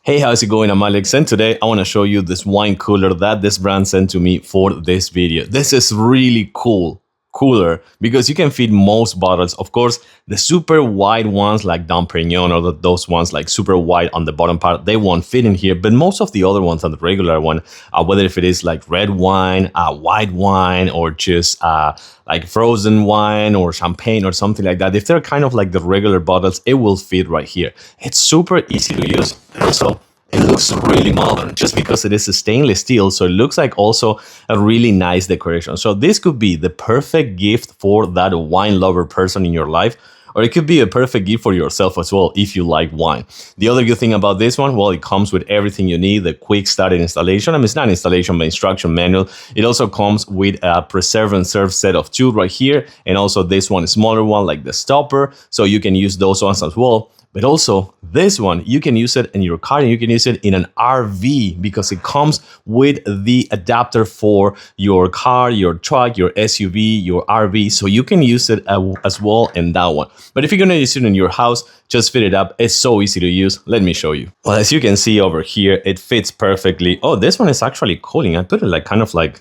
Hey, how's it going? I'm Alex, and today I want to show you this wine cooler that this brand sent to me for this video. This is really cool cooler because you can fit most bottles. Of course, the super wide ones like Dom Perignon or those ones like super wide on the bottom part, they won't fit in here. But most of the other ones on the regular one, whether if it is like red wine, white wine, or just like frozen wine or champagne or something like that, if they're kind of like the regular bottles, it will fit right here. It's super easy to use. Also, it looks really modern just because it is a stainless steel, so it looks like also a really nice decoration. So this could be the perfect gift for that wine lover person in your life, or it could be a perfect gift for yourself as well if you like wine. The other good thing about this one, well, it comes with everything you need, the quick start installation. I mean, it's not installation, but instruction manual. It also comes with a preserve and serve set of two right here, and also this one, smaller one like the stopper, so you can use those ones as well. But also this one, you can use it in your car and you can use it in an RV because it comes with the adapter for your car, your truck, your SUV, your RV. So you can use it as well in that one. But if you're gonna use it in your house, just fit it up. It's so easy to use. Let me show you. Well, as you can see over here, it fits perfectly. Oh, this one is actually cooling. I put it like kind of like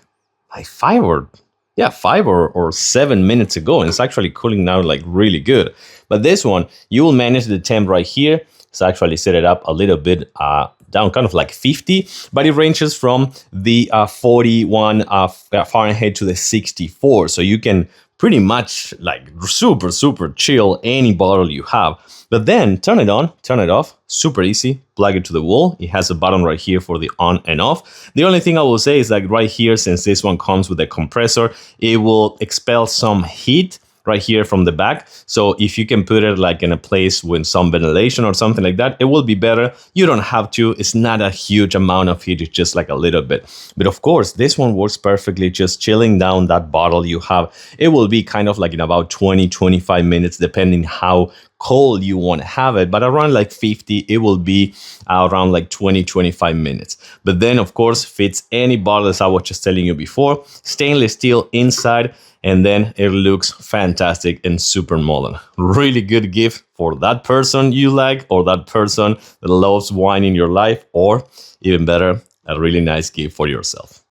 5 or 7 minutes ago, and it's actually cooling now like really good. But this one, you will manage the temp right here. So actually set it up a little bit down, kind of like 50, but it ranges from the 41 Fahrenheit to the 64. So you can pretty much like super chill any bottle you have. But then turn it on, turn it off, super easy, plug it to the wall. It has a button right here for the on and off. The only thing I will say is like right here, since this one comes with a compressor, it will expel some heat right here from the back. So if you can put it like in a place with some ventilation or something like that, it will be better. You don't have to. It's not a huge amount of heat. It's just like a little bit. But of course, this one works perfectly. Just chilling down that bottle you have. It will be kind of like in about 20-25 minutes, depending how cold you want to have it, but around like 50, it will be around like 20-25 minutes. But then of course fits any bottle, as I was just telling you before. Stainless steel inside, and then it looks fantastic and super modern. Really good gift for that person you like, or that person that loves wine in your life, or even better, a really nice gift for yourself.